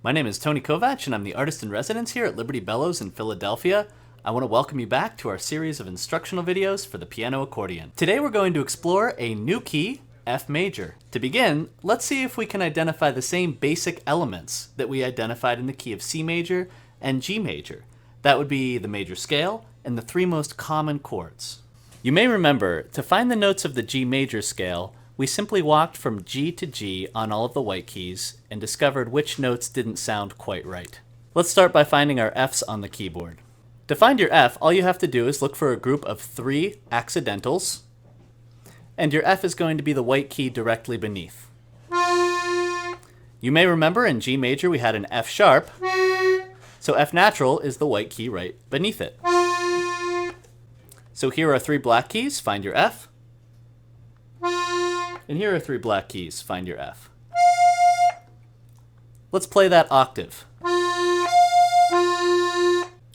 My name is Tony Kovatch, and I'm the artist in residence here at Liberty Bellows in Philadelphia. I want to welcome you back to our series of instructional videos for the piano accordion. Today we're going to explore a new key, F major. To begin, let's see if we can identify the same basic elements that we identified in the key of C major and G major. That would be the major scale and the three most common chords. You may remember, to find the notes of the G major scale, we simply walked from G to G on all of the white keys and discovered which notes didn't sound quite right. Let's start by finding our Fs on the keyboard. To find your F, all you have to do is look for a group of 3 accidentals, and your F is going to be the white key directly beneath. You may remember in G major we had an F sharp, so F natural is the white key right beneath it. So here are 3 black keys, find your F. And here are 3 black keys, find your F. Let's play that octave.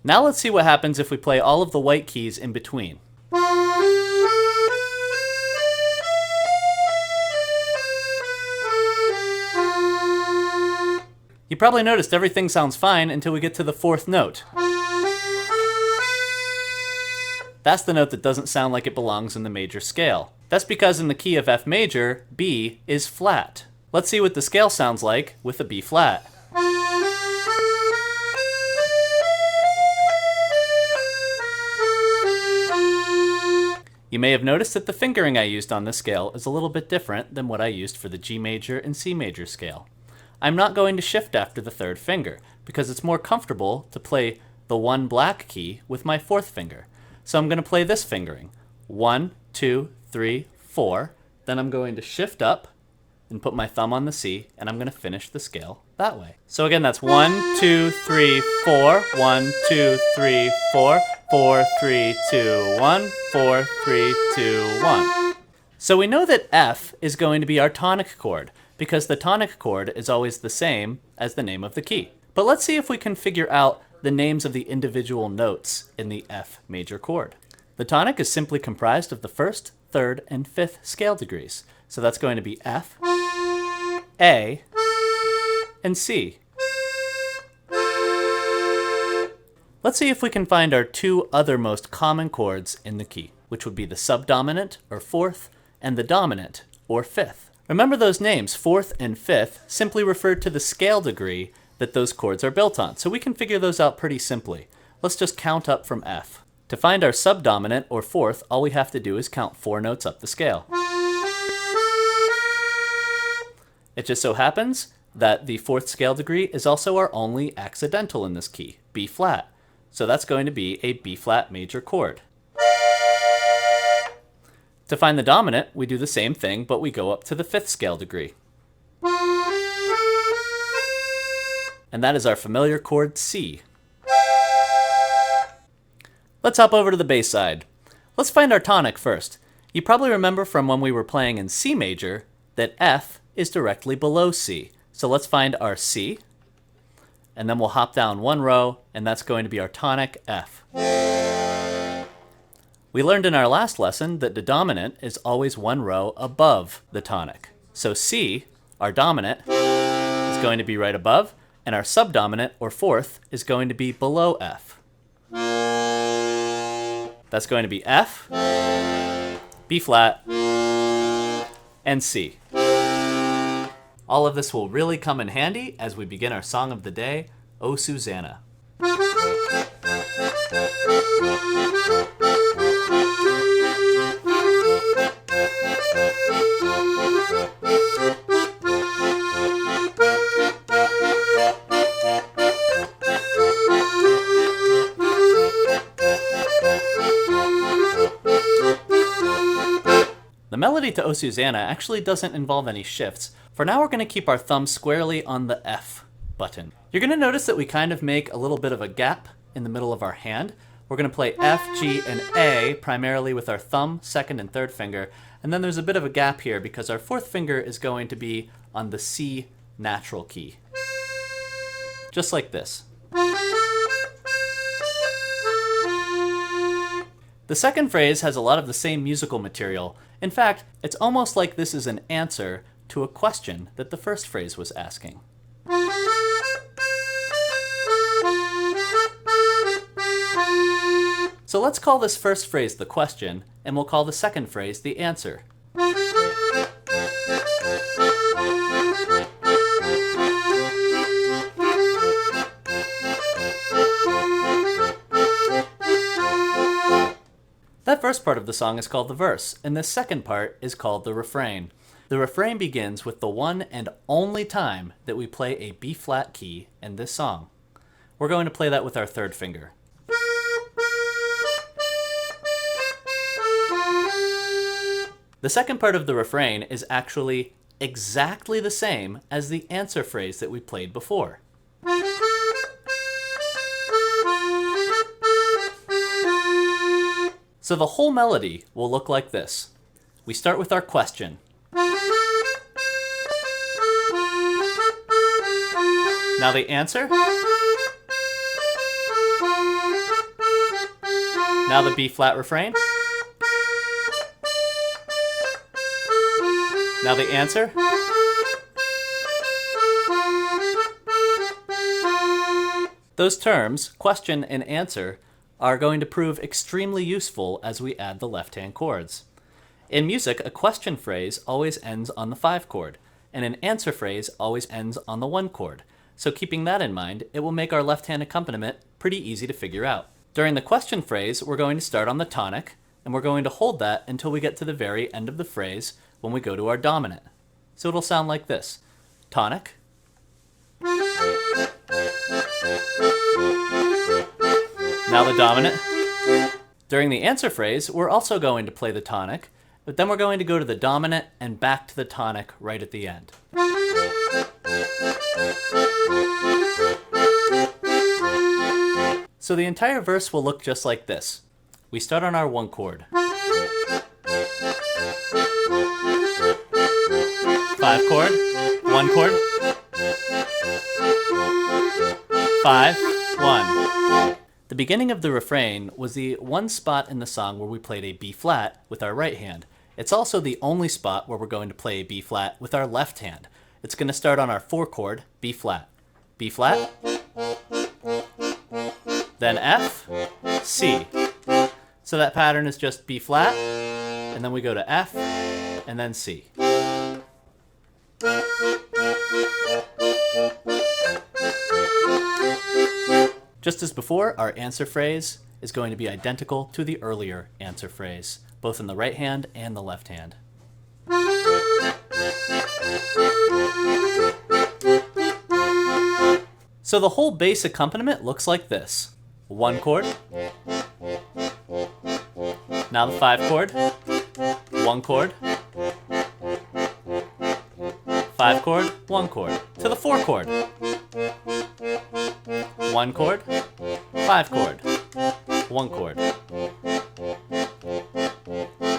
Now let's see what happens if we play all of the white keys in between. You probably noticed everything sounds fine until we get to the 4th note. That's the note that doesn't sound like it belongs in the major scale. That's because in the key of F major, B is flat. Let's see what the scale sounds like with a B flat. You may have noticed that the fingering I used on this scale is a little bit different than what I used for the G major and C major scale. I'm not going to shift after the 3rd finger because it's more comfortable to play the 1 black key with my 4th finger. So I'm going to play this fingering. 1, 2, 3, 4. Then I'm going to shift up and put my thumb on the C, and I'm going to finish the scale that way. So again, that's 1, 2, 3, 4. 1, 2, 3, 4. 4, 3, 2, 1. 4, 3, 2, 1. So we know that F is going to be our tonic chord because the tonic chord is always the same as the name of the key. But let's see if we can figure out the names of the individual notes in the F major chord. The tonic is simply comprised of the 1st, 3rd, and 5th scale degrees. So that's going to be F, A, and C. Let's see if we can find our 2 other most common chords in the key, which would be the subdominant, or 4th, and the dominant, or 5th. Remember those names, 4th and 5th, simply refer to the scale degree that those chords are built on, so we can figure those out pretty simply. Let's just count up from F. To find our subdominant, or 4th, all we have to do is count 4 notes up the scale. It just so happens that the 4th scale degree is also our only accidental in this key, B flat. So that's going to be a B flat major chord. To find the dominant, we do the same thing, but we go up to the 5th scale degree. And that is our familiar chord C. Let's hop over to the bass side. Let's find our tonic first. You probably remember from when we were playing in C major that F is directly below C. So let's find our C, and then we'll hop down 1 row, and that's going to be our tonic F. We learned in our last lesson that the dominant is always 1 row above the tonic. So C, our dominant, is going to be right above, and our subdominant, or 4th, is going to be below F. That's going to be F, B flat, and C. All of this will really come in handy as we begin our song of the day, O Susanna. The melody to O Susanna actually doesn't involve any shifts. For now, we're going to keep our thumb squarely on the F button. You're going to notice that we kind of make a little bit of a gap in the middle of our hand. We're going to play F, G, and A primarily with our thumb, 2nd, and 3rd finger. And then there's a bit of a gap here because our 4th finger is going to be on the C natural key. Just like this. The second phrase has a lot of the same musical material. In fact, it's almost like this is an answer to a question that the first phrase was asking. So let's call this first phrase the question, and we'll call the second phrase the answer. That first part of the song is called the verse, and this second part is called the refrain. The refrain begins with the one and only time that we play a B-flat key in this song. We're going to play that with our third finger. The second part of the refrain is actually exactly the same as the answer phrase that we played before. So the whole melody will look like this. We start with our question. Now the answer. Now the B-flat refrain. Now the answer. Those terms, question and answer, are going to prove extremely useful as we add the left-hand chords. In music, a question phrase always ends on the 5 chord, and an answer phrase always ends on the 1 chord. So keeping that in mind, it will make our left-hand accompaniment pretty easy to figure out. During the question phrase, we're going to start on the tonic, and we're going to hold that until we get to the very end of the phrase when we go to our dominant. So it'll sound like this. Tonic. Now the dominant. During the answer phrase, we're also going to play the tonic, but then we're going to go to the dominant and back to the tonic right at the end. So the entire verse will look just like this. We start on our 1 chord. 5 chord, 1 chord, 5, 1. The beginning of the refrain was the one spot in the song where we played a B-flat with our right hand. It's also the only spot where we're going to play a B-flat with our left hand. It's going to start on our 4 chord, B-flat, B-flat, then F, C. So that pattern is just B-flat, and then we go to F, and then C. Just as before, our answer phrase is going to be identical to the earlier answer phrase, both in the right hand and the left hand. So the whole bass accompaniment looks like this. 1 chord. Now the 5 chord. 1 chord. 5 chord, 1 chord. To the 4 chord. 1 chord, 5 chord, 1 chord,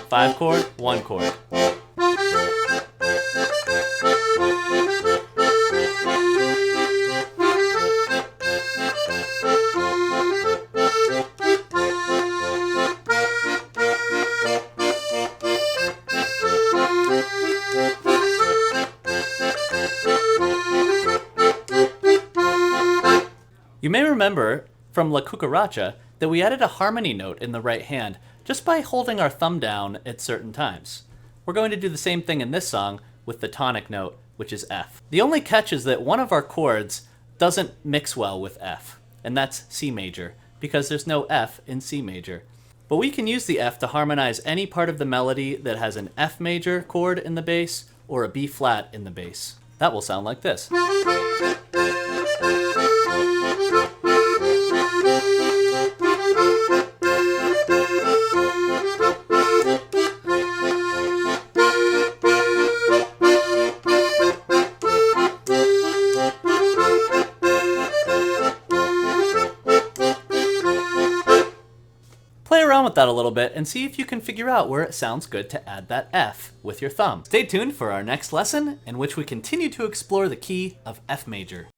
5 chord, 1 chord. You may remember from La Cucaracha that we added a harmony note in the right hand just by holding our thumb down at certain times. We're going to do the same thing in this song with the tonic note, which is F. The only catch is that one of our chords doesn't mix well with F, and that's C major, because there's no F in C major. But we can use the F to harmonize any part of the melody that has an F major chord in the bass or a B flat in the bass. That will sound like this. Play around with that a little bit and see if you can figure out where it sounds good to add that F with your thumb. Stay tuned for our next lesson, in which we continue to explore the key of F major.